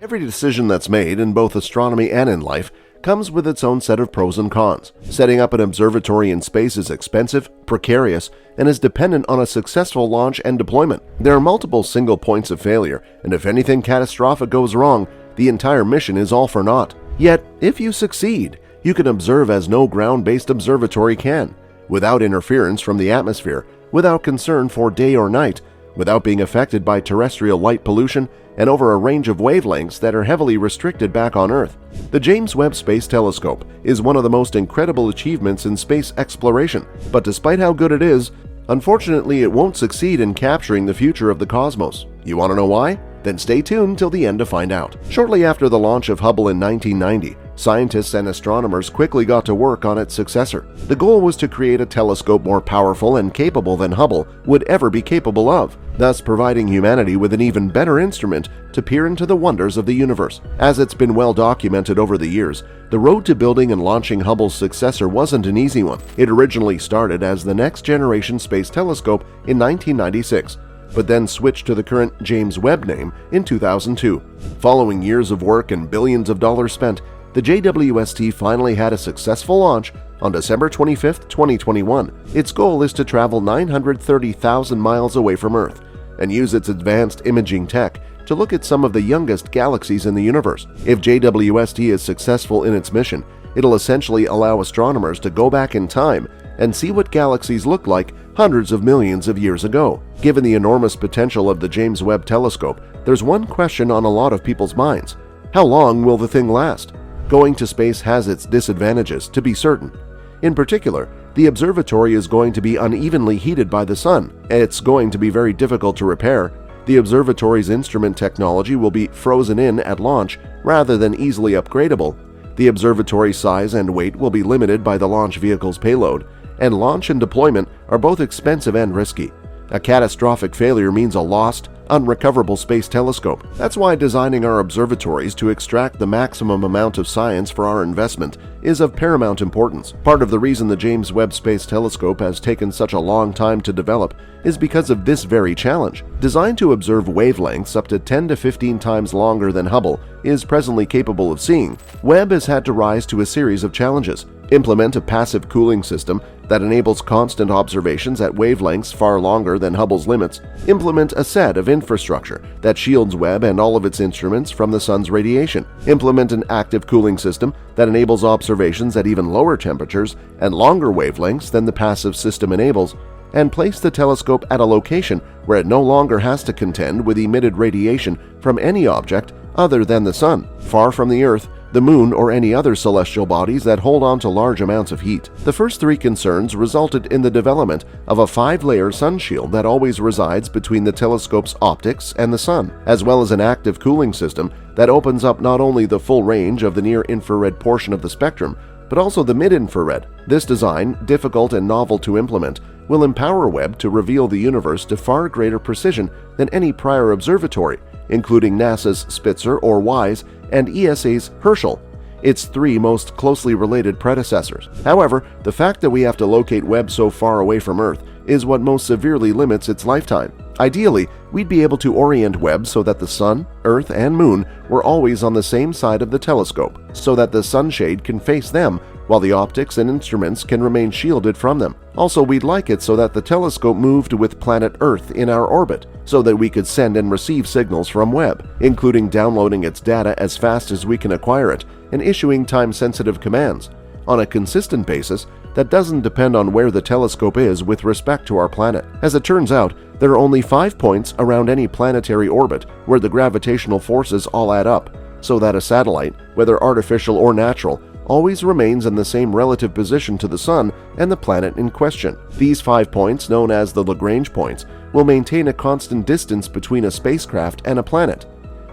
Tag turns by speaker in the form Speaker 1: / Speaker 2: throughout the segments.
Speaker 1: Every decision that's made in both astronomy and in life comes with its own set of pros and cons. Setting up an observatory in space is expensive, precarious, and is dependent on a successful launch and deployment. There are multiple single points of failure, and if anything catastrophic goes wrong, the entire mission is all for naught. Yet, if you succeed, you can observe as no ground-based observatory can, without interference from the atmosphere, without concern for day or night, without being affected by terrestrial light pollution, and over a range of wavelengths that are heavily restricted back on Earth. The James Webb Space Telescope is one of the most incredible achievements in space exploration, but despite how good it is, unfortunately it won't succeed in capturing the future of the cosmos. You want to know why? Then stay tuned till the end to find out. Shortly after the launch of Hubble in 1990, scientists and astronomers quickly got to work on its successor. The goal was to create a telescope more powerful and capable than Hubble would ever be capable of, thus providing humanity with an even better instrument to peer into the wonders of the universe. As it's been well documented over the years, the road to building and launching Hubble's successor wasn't an easy one. It originally started as the Next Generation Space Telescope in 1996, but then switched to the current James Webb name in 2002. Following years of work and billions of dollars spent, the JWST finally had a successful launch on December 25, 2021. Its goal is to travel 930,000 miles away from Earth and use its advanced imaging tech to look at some of the youngest galaxies in the universe. If JWST is successful in its mission, it'll essentially allow astronomers to go back in time and see what galaxies looked like hundreds of millions of years ago. Given the enormous potential of the James Webb Telescope, there's one question on a lot of people's minds. How long will the thing last? Going to space has its disadvantages, to be certain. In particular, the observatory is going to be unevenly heated by the sun, and it's going to be very difficult to repair. The observatory's instrument technology will be frozen in at launch rather than easily upgradable. The observatory size and weight will be limited by the launch vehicle's payload, and launch and deployment are both expensive and risky. A catastrophic failure means a lost, unrecoverable space telescope. That's why designing our observatories to extract the maximum amount of science for our investment is of paramount importance. Part of the reason the James Webb Space Telescope has taken such a long time to develop is because of this very challenge. Designed to observe wavelengths up to 10 to 15 times longer than Hubble is presently capable of seeing, Webb has had to rise to a series of challenges. Implement a passive cooling system that enables constant observations at wavelengths far longer than Hubble's limits. Implement a set of infrastructure that shields Webb and all of its instruments from the sun's radiation. Implement an active cooling system that enables observations at even lower temperatures and longer wavelengths than the passive system enables. And place the telescope at a location where it no longer has to contend with emitted radiation from any object other than the sun, far from the Earth, the moon, or any other celestial bodies that hold on to large amounts of heat. The first three concerns resulted in the development of a 5-layer sun shield that always resides between the telescope's optics and the sun, as well as an active cooling system that opens up not only the full range of the near-infrared portion of the spectrum, but also the mid-infrared. This design, difficult and novel to implement, will empower Webb to reveal the universe to far greater precision than any prior observatory, including NASA's Spitzer or WISE and ESA's Herschel, its three most closely related predecessors. However, the fact that we have to locate Webb so far away from Earth is what most severely limits its lifetime. Ideally, we'd be able to orient Webb so that the Sun, Earth, and Moon were always on the same side of the telescope, so that the sunshade can face them while the optics and instruments can remain shielded from them. Also, we'd like it so that the telescope moved with planet Earth in our orbit, so that we could send and receive signals from Webb, including downloading its data as fast as we can acquire it and issuing time-sensitive commands, on a consistent basis that doesn't depend on where the telescope is with respect to our planet. As it turns out, there are only 5 points around any planetary orbit where the gravitational forces all add up, so that a satellite, whether artificial or natural, always remains in the same relative position to the Sun and the planet in question. These 5 points, known as the Lagrange points, will maintain a constant distance between a spacecraft and a planet.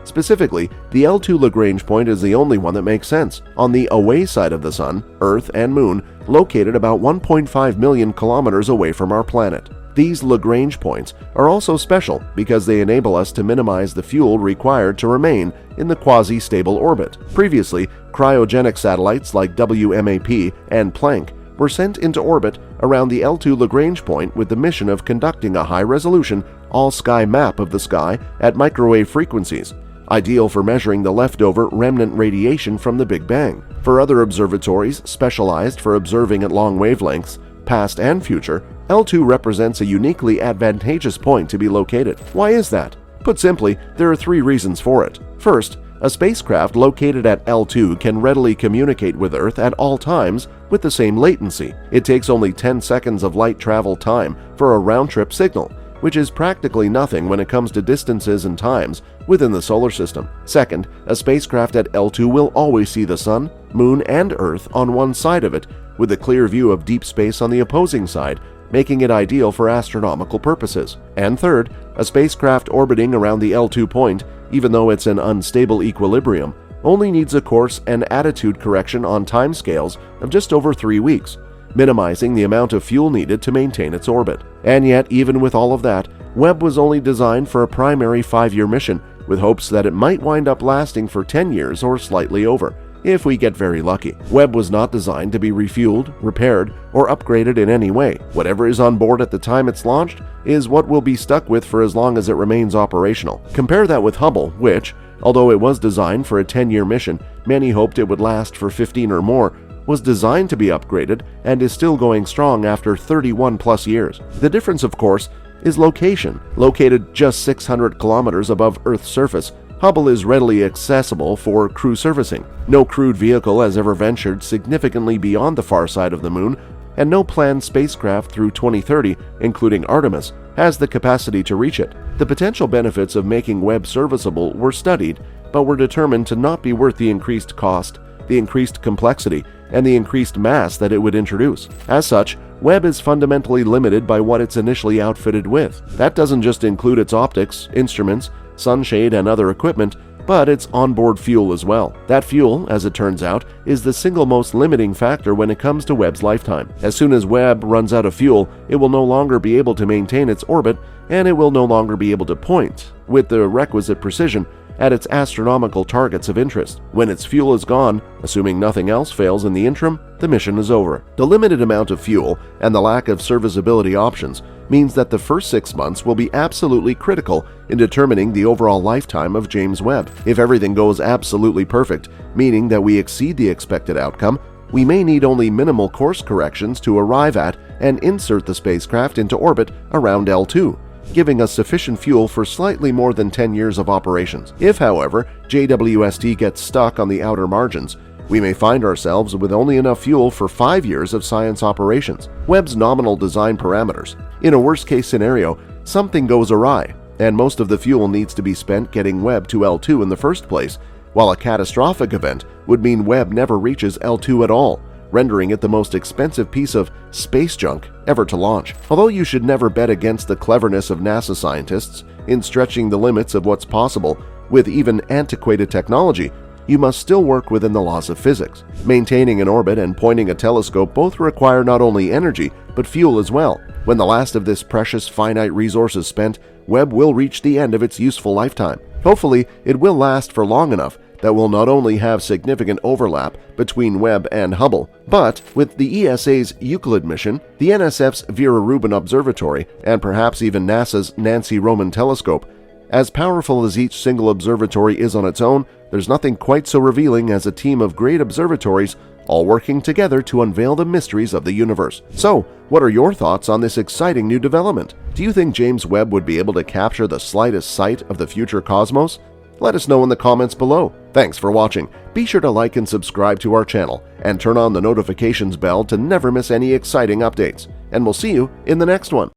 Speaker 1: Specifically, the L2 Lagrange point is the only one that makes sense, on the away side of the Sun, Earth, and Moon, located about 1.5 million kilometers away from our planet. These Lagrange points are also special because they enable us to minimize the fuel required to remain in the quasi-stable orbit. Previously, cryogenic satellites like WMAP and Planck were sent into orbit around the L2 Lagrange point with the mission of conducting a high-resolution, all-sky map of the sky at microwave frequencies. ideal for measuring the leftover remnant radiation from the Big Bang. For other observatories specialized for observing at long wavelengths, past and future, L2 represents a uniquely advantageous point to be located. Why is that? Put simply, there are 3 reasons for it. First, a spacecraft located at L2 can readily communicate with Earth at all times with the same latency. It takes only 10 seconds of light travel time for a round-trip signal, which is practically nothing when it comes to distances and times within the solar system. Second, a spacecraft at L2 will always see the Sun, Moon, and Earth on one side of it, with a clear view of deep space on the opposing side, making it ideal for astronomical purposes. And third, a spacecraft orbiting around the L2 point, even though it's an unstable equilibrium, only needs a course and attitude correction on timescales of just over 3 weeks, minimizing the amount of fuel needed to maintain its orbit. And yet, even with all of that, Webb was only designed for a primary 5-year mission, with hopes that it might wind up lasting for 10 years or slightly over, if we get very lucky. Webb was not designed to be refueled, repaired, or upgraded in any way. Whatever is on board at the time it's launched is what we'll be stuck with for as long as it remains operational. Compare that with Hubble, which, although it was designed for a 10-year mission, many hoped it would last for 15 or more, was designed to be upgraded and is still going strong after 31 plus years. The difference, of course, is location. Located just 600 kilometers above Earth's surface, Hubble is readily accessible for crew servicing. No crewed vehicle has ever ventured significantly beyond the far side of the Moon, and no planned spacecraft through 2030, including Artemis, has the capacity to reach it. The potential benefits of making Webb serviceable were studied, but were determined to not be worth the increased cost, the increased complexity, and the increased mass that it would introduce. As such, Webb is fundamentally limited by what it's initially outfitted with. That doesn't just include its optics, instruments, sunshade, and other equipment, but its onboard fuel as well. That fuel, as it turns out, is the single most limiting factor when it comes to Webb's lifetime. As soon as Webb runs out of fuel, it will no longer be able to maintain its orbit, and it will no longer be able to point, with the requisite precision, at its astronomical targets of interest. When its fuel is gone, assuming nothing else fails in the interim, the mission is over. The limited amount of fuel and the lack of serviceability options means that the first 6 months will be absolutely critical in determining the overall lifetime of James Webb. If everything goes absolutely perfect, meaning that we exceed the expected outcome, we may need only minimal course corrections to arrive at and insert the spacecraft into orbit around L2, giving us sufficient fuel for slightly more than 10 years of operations. If, however, JWST gets stuck on the outer margins, we may find ourselves with only enough fuel for 5 years of science operations. Webb's nominal design parameters. In a worst-case scenario, something goes awry, and most of the fuel needs to be spent getting Webb to L2 in the first place, while a catastrophic event would mean Webb never reaches L2 at all, rendering it the most expensive piece of space junk ever to launch. Although you should never bet against the cleverness of NASA scientists in stretching the limits of what's possible with even antiquated technology, you must still work within the laws of physics. Maintaining an orbit and pointing a telescope both require not only energy, but fuel as well. When the last of this precious finite resource is spent, Webb will reach the end of its useful lifetime. Hopefully, it will last for long enough that will not only have significant overlap between Webb and Hubble, but with the ESA's Euclid mission, the NSF's Vera Rubin Observatory, and perhaps even NASA's Nancy Roman Telescope. As powerful as each single observatory is on its own, there's nothing quite so revealing as a team of great observatories all working together to unveil the mysteries of the universe. So, what are your thoughts on this exciting new development? Do you think James Webb would be able to capture the slightest sight of the future cosmos? Let us know in the comments below. Thanks for watching. Be sure to like and subscribe to our channel and turn on the notifications bell to never miss any exciting updates. And we'll see you in the next one.